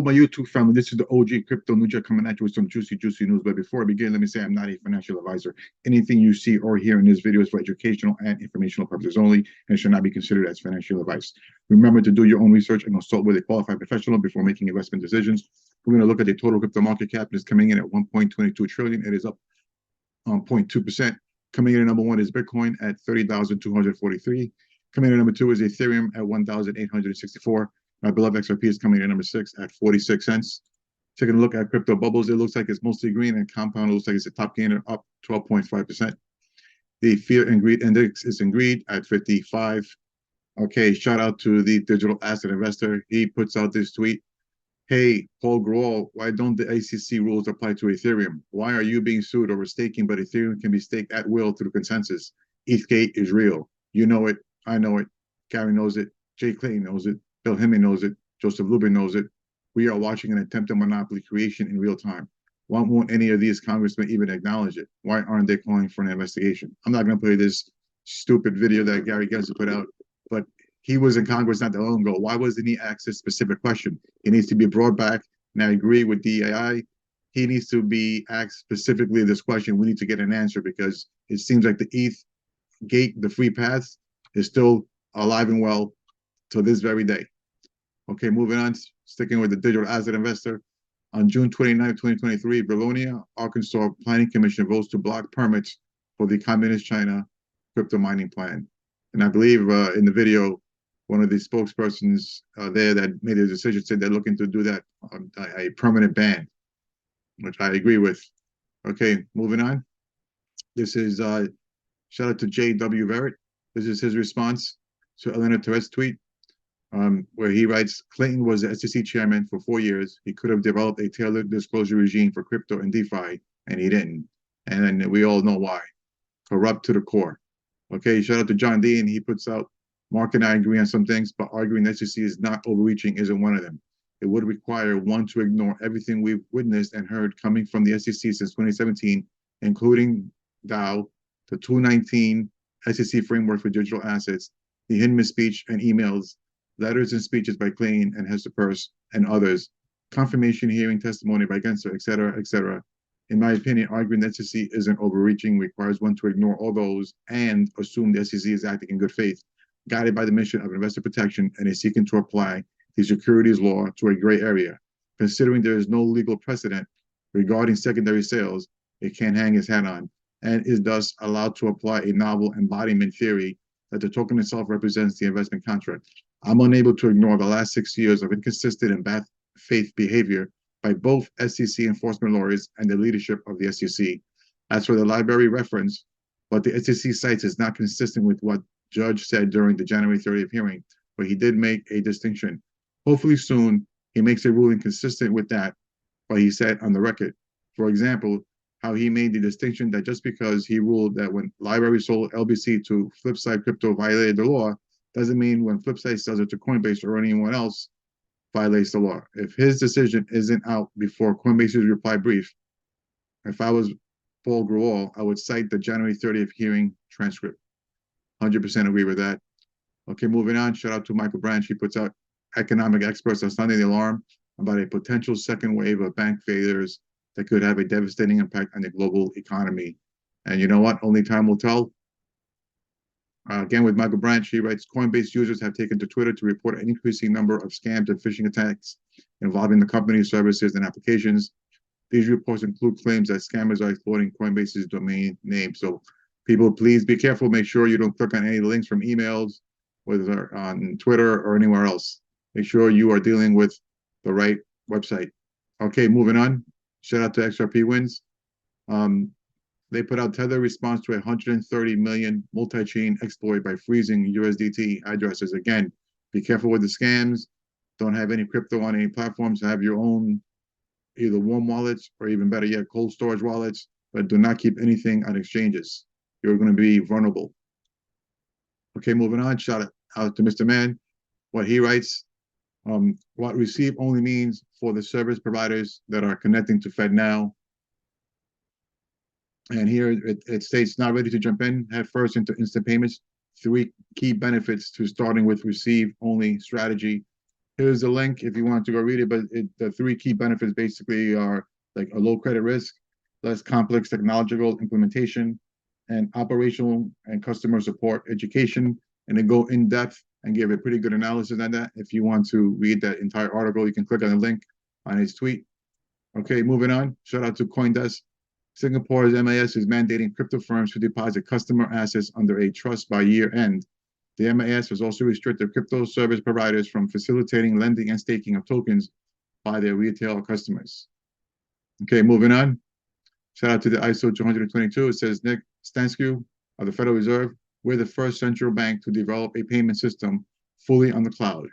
Hello, my YouTube family. This is the OG Crypto Ninja coming at you with some juicy news. But before I begin, let me say I'm not a financial advisor. Anything you see or hear in this video is for educational and informational purposes only and should not be considered as financial advice. Remember to do your own research and consult with a qualified professional before making investment decisions. We're going to look at the total crypto market cap. It's coming in at 1.22 trillion. It is up 0.2%. Coming in at number one is Bitcoin at 30,243. Coming in at number two is Ethereum at 1,864. My beloved XRP is coming in at number 6 at 46 cents. Taking a look at crypto bubbles, it looks like it's mostly green, and compound looks like it's a top gainer, up 12.5%. The fear and greed index is in greed at 55. Okay, shout out to the digital asset investor. He puts out this tweet. Hey, Paul Grewal, why don't the ACC rules apply to Ethereum? Why are you being sued over staking, but Ethereum can be staked at will through consensus? Ethgate is real. You know it. I know it. Gary knows it. Jay Clayton knows it. Bill Hemming knows it. Joseph Lubin knows it. We are watching an attempted monopoly creation in real time. Why won't any of these congressmen even acknowledge it? Why aren't they calling for an investigation? I'm not going to play this stupid video that Gary Gensler put out, but he was in Congress not that long ago. Why wasn't he asked this specific question? It needs to be brought back, and I agree with DAI. He needs to be asked specifically this question. We need to get an answer because it seems like the Ethgate, the free path, is still alive and well to this very day. Okay, moving on, sticking with the digital asset investor. On June 29, 2023, Belonia, Arkansas Planning Commission votes to block permits for the Communist China crypto mining plan. And I believe in the video, one of the spokespersons there that made the decision said they're looking to do that a permanent ban, which I agree with. Okay, moving on. This is shout out to J.W. Verrett. This is his response to Elena Torres' tweet. Where he writes, Clinton was the SEC chairman for 4 years. He could have developed a tailored disclosure regime for crypto and DeFi, and he didn't. And we all know why. Corrupt to the core. Okay, shout out to John Dean. He puts out, Mark and I agree on some things, but arguing the SEC is not overreaching isn't one of them. It would require one to ignore everything we've witnessed and heard coming from the SEC since 2017, including DAO, the 219 SEC framework for digital assets, the Hinman speech and emails, letters and speeches by Clayton and Hester Peirce and others, confirmation hearing testimony by Gensler, etc., etc. In my opinion, arguing the SEC isn't overreaching, requires one to ignore all those and assume the SEC is acting in good faith, guided by the mission of investor protection and is seeking to apply the securities law to a gray area. Considering there is no legal precedent regarding secondary sales, it can't hang its hat on, and is thus allowed to apply a novel embodiment theory that the token itself represents the investment contract. I'm unable to ignore the last 6 years of inconsistent and bad faith behavior by both SEC enforcement lawyers and the leadership of the SEC. As for the library reference, what the SEC cites is not consistent with what Judge said during the January 30th hearing, but he did make a distinction. Hopefully soon, he makes a ruling consistent with that, what he said on the record. For example, how he made the distinction that just because he ruled that when library sold LBC to Flipside Crypto violated the law, doesn't mean when Flipside sells it to Coinbase or anyone else violates the law. If his decision isn't out before Coinbase's reply brief, if I was Paul Grewal, I would cite the January 30th hearing transcript. 100% agree with that. Okay, moving on. Shout out to Michael Branch. He puts out economic experts are sounding the alarm about a potential second wave of bank failures that could have a devastating impact on the global economy. And you know what? Only time will tell. Again, with Michael Branch, he writes, Coinbase users have taken to Twitter to report an increasing number of scams and phishing attacks involving the company's services and applications. These reports include claims that scammers are exploiting Coinbase's domain name. So people, please be careful. Make sure you don't click on any links from emails, whether on Twitter or anywhere else. Make sure you are dealing with the right website. Okay, moving on. Shout out to XRP Wins. They put out Tether response to a 130 million multi-chain exploit by freezing USDT addresses. Again, be careful with the scams. Don't have any crypto on any platforms. Have your own either warm wallets or even better yet, cold storage wallets, but do not keep anything on exchanges. You're going to be vulnerable. Okay, moving on. Shout out to Mr. Man. What he writes, what receive only means for the service providers that are connecting to FEDNOW. And here it states, not ready to jump in head first into instant payments. 3 key benefits to starting with receive-only strategy. Here's the link if you want to go read it. But the three key benefits basically are like a low credit risk, less complex technological implementation, and operational and customer support education. And then go in depth and give a pretty good analysis on that. If you want to read that entire article, you can click on the link on his tweet. Okay, moving on. Shout out to CoinDesk. Singapore's MAS is mandating crypto firms to deposit customer assets under a trust by year end. The MAS has also restricted crypto service providers from facilitating lending and staking of tokens by their retail customers. Okay, moving on. Shout out to the ISO 222. It says, Nick Stansky of the Federal Reserve, we're the first central bank to develop a payment system fully on the cloud.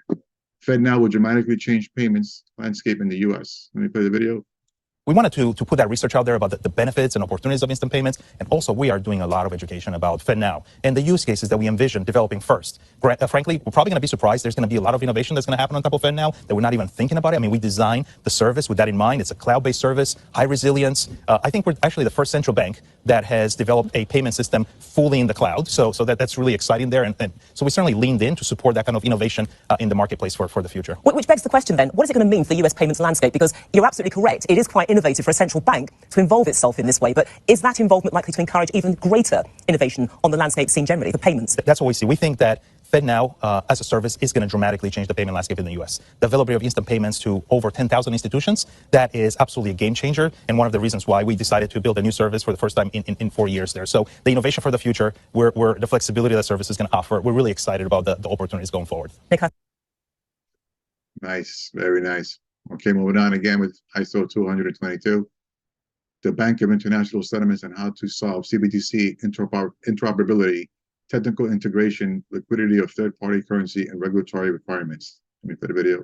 FedNow will dramatically change payments landscape in the US. Let me play the video. We wanted to put that research out there about the benefits and opportunities of instant payments. And also, we are doing a lot of education about FedNow and the use cases that we envision developing first. Frankly, we're probably going to be surprised. There's going to be a lot of innovation that's going to happen on top of FedNow that we're not even thinking about it. I mean, we designed the service with that in mind. It's a cloud-based service, high resilience. I think we're actually the first central bank that has developed a payment system fully in the cloud. So that's really exciting there. And so we certainly leaned in to support that kind of innovation in the marketplace for the future. Which begs the question then, what is it going to mean for the US payments landscape? Because you're absolutely correct. It is quite innovative for a central bank to involve itself in this way. But is that involvement likely to encourage even greater innovation on the landscape scene generally, for payments? That's what we see. We think that FedNow as a service is going to dramatically change the payment landscape in the US. The availability of instant payments to over 10,000 institutions, that is absolutely a game changer. And one of the reasons why we decided to build a new service for the first time in 4 years there. So the innovation for the future, the flexibility that service is going to offer, we're really excited about the opportunities going forward. Nice, very nice. Okay, moving on again with ISO 222. The Bank of International Settlements and how to solve CBDC interoperability, technical integration, liquidity of third-party currency, and regulatory requirements. Let me play the video.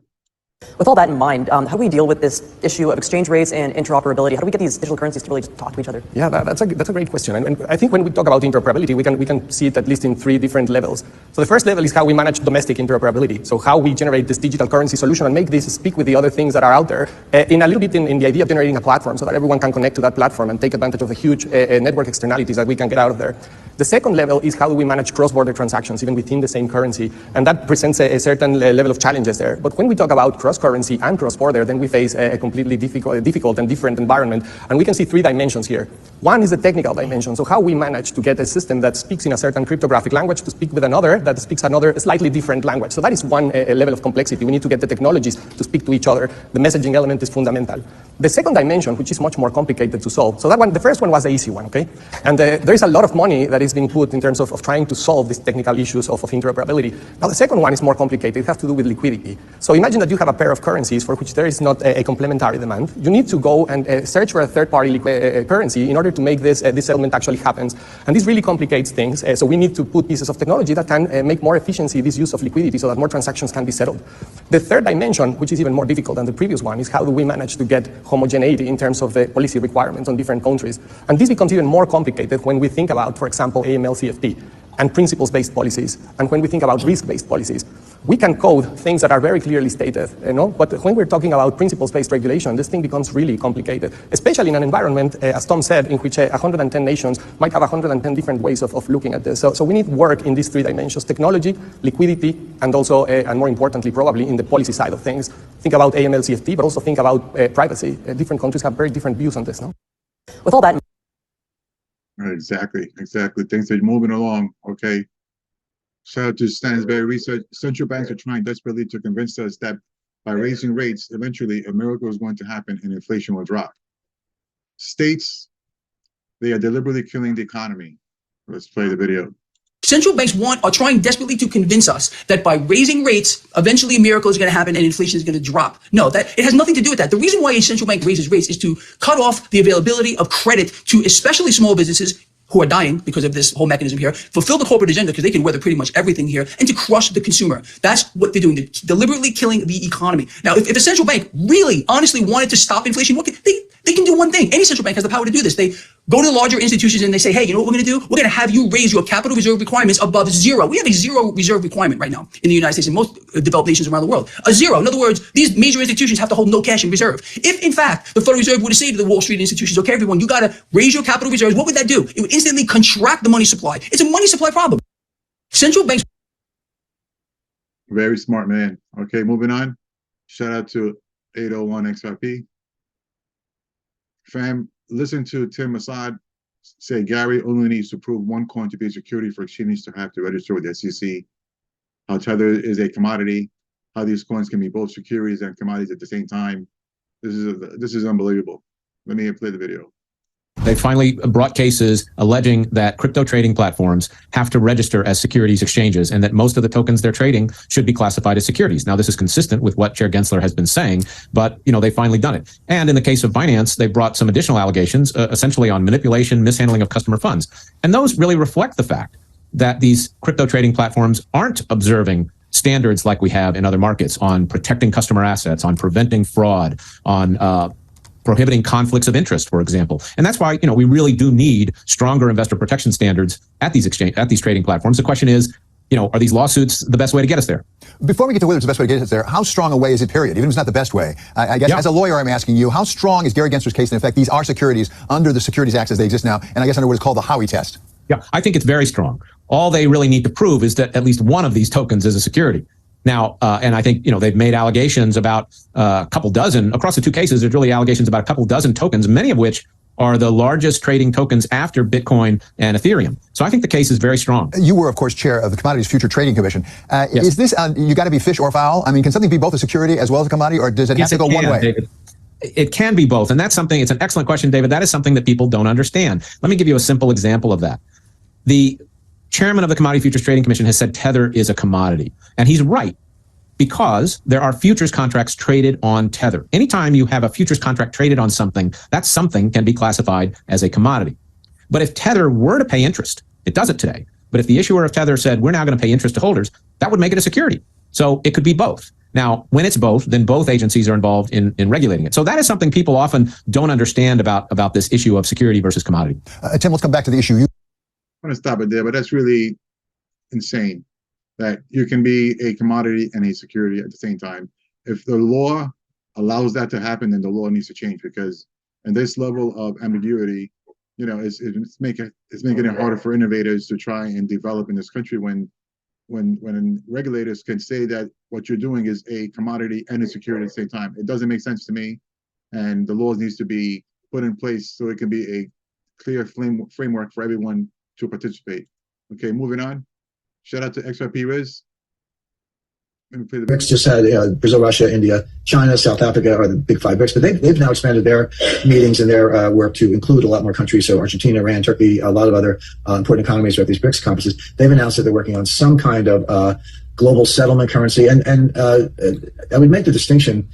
With all that in mind, how do we deal with this issue of exchange rates and interoperability? How do we get these digital currencies to really talk to each other? Yeah, that's a great question. And I think when we talk about interoperability, we can see it at least in three different levels. So the first level is how we manage domestic interoperability. So how we generate this digital currency solution and make this speak with the other things that are out there in a little bit in the idea of generating a platform so that everyone can connect to that platform and take advantage of the huge network externalities that we can get out of there. The second level is how do we manage cross-border transactions even within the same currency, and that presents a certain level of challenges there. But when we talk about cross-currency and cross-border, then we face a completely difficult and different environment, and we can see three dimensions here. One is the technical dimension, so how we manage to get a system that speaks in a certain cryptographic language to speak with another that speaks another slightly different language. So that is one level of complexity. We need to get the technologies to speak to each other. The messaging element is fundamental. The second dimension, which is much more complicated to solve. So that one, the first one was the easy one, okay? And there is a lot of money that is being put in terms of trying to solve these technical issues of interoperability. Now the second one is more complicated. It has to do with liquidity. So imagine that you have a pair of currencies for which there is not a complementary demand. You need to go and search for a third-party currency in order to make this settlement actually happens. And this really complicates things. So we need to put pieces of technology that can make more efficiency this use of liquidity so that more transactions can be settled. The third dimension, which is even more difficult than the previous one, is how do we manage to get homogeneity in terms of the policy requirements on different countries. And this becomes even more complicated when we think about, for example, AML-CFT and principles-based policies. And when we think about risk-based policies, we can code things that are very clearly stated, but when we're talking about principles-based regulation, this thing becomes really complicated, especially in an environment, as Tom said, in which 110 nations might have 110 different ways of looking at this. So we need work in these three dimensions: technology, liquidity, and also, and more importantly, probably in the policy side of things. Think about AML-CFT, but also think about privacy. Different countries have very different views on this, no? With all that... Exactly. Things are moving along, okay? Shout out to Stansberry Research. Central banks are trying desperately to convince us that by raising rates, eventually a miracle is going to happen and inflation will drop. States, they are deliberately killing the economy. Let's play the video. Central banks are trying desperately to convince us that by raising rates, eventually a miracle is going to happen and inflation is going to drop. No, that it has nothing to do with that. The reason why a central bank raises rates is to cut off the availability of credit to especially small businesses who are dying because of this whole mechanism here, fulfill the corporate agenda because they can weather pretty much everything here, and to crush the consumer. That's what they're doing. They're deliberately killing the economy. Now, if a central bank really, honestly wanted to stop inflation, they can do one thing. Any central bank has the power to do this. They go to larger institutions and they say, hey, you know what we're going to do? We're going to have you raise your capital reserve requirements above zero. We have a zero reserve requirement right now in the United States and most developed nations around the world. A zero. In other words, these major institutions have to hold no cash in reserve. If, in fact, the Federal Reserve were to say to the Wall Street institutions, okay, everyone, you got to raise your capital reserves, what would that do? It would instantly contract the money supply. It's a money supply problem. Central banks... Very smart man. Okay, moving on. Shout out to 801 XRP. Fam, listen to Tim Assad say Gary only needs to prove one coin to be a security for exchanges to have to register with the SEC. How Tether is a commodity. How these coins can be both securities and commodities at the same time. This is unbelievable. Let me play the video. They finally brought cases alleging that crypto trading platforms have to register as securities exchanges and that most of the tokens they're trading should be classified as securities. Now, this is consistent with what Chair Gensler has been saying, but they've finally done it. And in the case of Binance, they brought some additional allegations, essentially on manipulation, mishandling of customer funds. And those really reflect the fact that these crypto trading platforms aren't observing standards like we have in other markets on protecting customer assets, on preventing fraud, on prohibiting conflicts of interest, for example. And that's why, we really do need stronger investor protection standards at these trading platforms. The question is, are these lawsuits the best way to get us there? Before we get to whether it's the best way to get us there, how strong a way is it, period? Even if it's not the best way. I guess as a lawyer, I'm asking you, how strong is Gary Gensler's case? In effect, these are securities under the Securities Acts as they exist now, and I guess under what is called the Howey test. Yeah, I think it's very strong. All they really need to prove is that at least one of these tokens is a security. Now, and I think, they've made allegations about a couple dozen, across the two cases, there's really allegations about a couple dozen tokens, many of which are the largest trading tokens after Bitcoin and Ethereum. So I think the case is very strong. You were, of course, chair of the Commodities Future Trading Commission. Yes. Is this, you got to be fish or fowl? I mean, can something be both a security as well as a commodity, or does it have to go one way? David. It can be both. And that's something, it's an excellent question, David. That is something that people don't understand. Let me give you a simple example of that. The chairman of the Commodity Futures Trading Commission has said Tether is a commodity. And he's right, because there are futures contracts traded on Tether. Anytime you have a futures contract traded on something, that something can be classified as a commodity. But if Tether were to pay interest, it doesn't today, but if the issuer of Tether said, we're now going to pay interest to holders, that would make it a security. So it could be both. Now, when it's both, then both agencies are involved in regulating it. So that is something people often don't understand about this issue of security versus commodity. Tim, let's come back to the issue. I'm going to stop it there, but that's really insane that you can be a commodity and a security at the same time. If the law allows that to happen, then the law needs to change, because in this level of ambiguity, it's making it harder for innovators to try and develop in this country when regulators can say that what you're doing is a commodity and a security at the same time. It doesn't make sense to me, and the laws needs to be put in place so it can be a clear framework for everyone to participate. Okay, moving on. Shout out to XRP Riz. BRICS just had Brazil, Russia, India, China, South Africa are the big five BRICS, but they've now expanded their meetings and their work to include a lot more countries. So Argentina, Iran, Turkey, a lot of other important economies are at these BRICS conferences. They've announced that they're working on some kind of global settlement currency. And I would make the distinction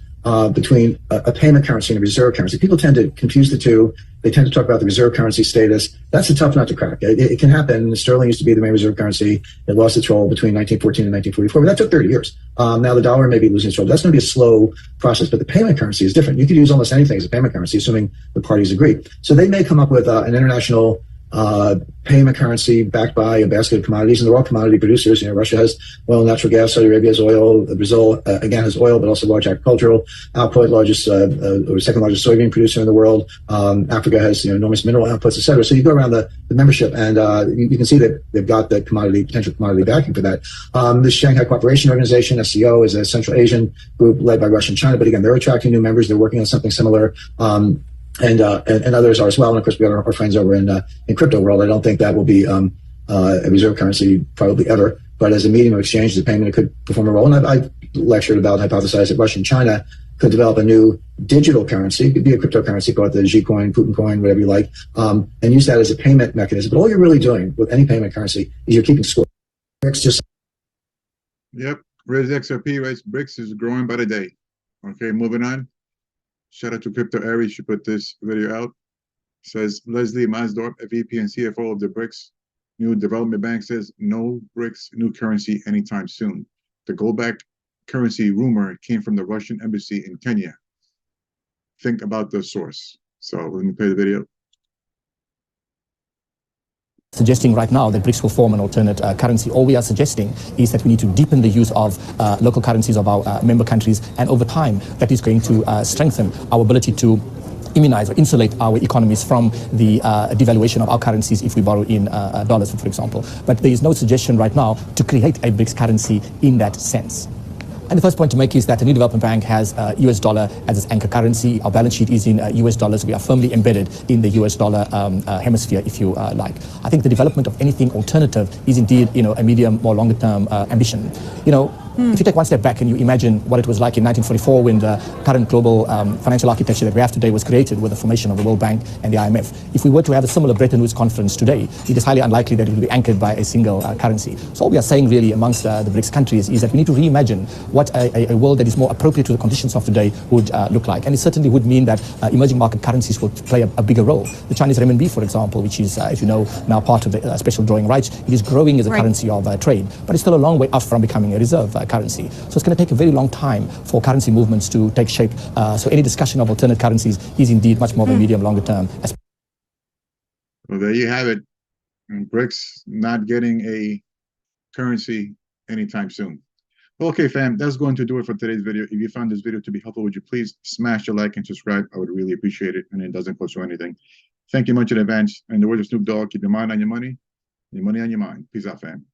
between a payment currency and a reserve currency. People tend to confuse the two. They tend to talk about the reserve currency status. That's a tough nut to crack. It can happen. Sterling used to be the main reserve currency. It lost its role between 1914 and 1944, but that took 30 years. Now the dollar may be losing its role. That's going to be a slow process, but the payment currency is different. You could use almost anything as a payment currency, assuming the parties agree. So they may come up with an international payment currency backed by a basket of commodities, and they're all commodity producers. Russia has oil, natural gas. Saudi Arabia has oil. Brazil, again, has oil, but also large agricultural output, largest or second largest soybean producer in the world. Africa has enormous mineral outputs, et cetera. So you go around the membership, and you can see that they've got the potential commodity backing for that. The Shanghai Cooperation Organization, SCO, is a Central Asian group led by Russia and China, but again, they're attracting new members. They're working on something similar. And others are as well. And of course, we have our friends over in crypto world. I don't think that will be a reserve currency probably ever, but as a medium of exchange, as a payment, it could perform a role. And I lectured about, hypothesized that Russia and China could develop a new digital currency. It could be a cryptocurrency, call it the G coin, Putin coin, whatever you like, and use that as a payment mechanism. But all you're really doing with any payment currency is you're keeping score. BRICS just. Yep, Riz XRP, right? BRICS is growing by the day. Okay, moving on. Shout out to Crypto Aries. She put this video out. Says Leslie Masdorp, a VP and CFO of the BRICS New Development Bank, says no BRICS new currency anytime soon. The gold-backed currency rumor came from the Russian embassy in Kenya. Think about the source. So let me play the video. Suggesting right now that BRICS will form an alternate currency. All we are suggesting is that we need to deepen the use of local currencies of our member countries, and over time that is going to strengthen our ability to immunize or insulate our economies from the devaluation of our currencies if we borrow in dollars, for example. But there is no suggestion right now to create a BRICS currency in that sense. And the first point to make is that the new development bank has US dollar as its anchor currency. Our balance sheet is in US dollars. We are firmly embedded in the US dollar hemisphere, if you like. I think the development of anything alternative is indeed, a medium or longer term ambition. If you take one step back and you imagine what it was like in 1944 when the current global financial architecture that we have today was created with the formation of the World Bank and the IMF, if we were to have a similar Bretton Woods conference today, it is highly unlikely that it will be anchored by a single currency. So all we are saying really amongst the BRICS countries is that we need to reimagine what a world that is more appropriate to the conditions of today would look like. And it certainly would mean that emerging market currencies would play a bigger role. The Chinese renminbi, for example, which is, as you know, now part of the special drawing rights, it is growing as a currency of trade, but it's still a long way off from becoming a reserve currency. So it's going to take a very long time for currency movements to take shape. So any discussion of alternate currencies is indeed much more of a medium, longer term. Well, there you have it. BRICS not getting a currency anytime soon. Okay, fam, that's going to do it for today's video. If you found this video to be helpful, would you please smash the like and subscribe? I would really appreciate it, and it doesn't cost you anything. Thank you much in advance. And the words of Snoop Dogg, keep your mind on your money on your mind. Peace out, fam.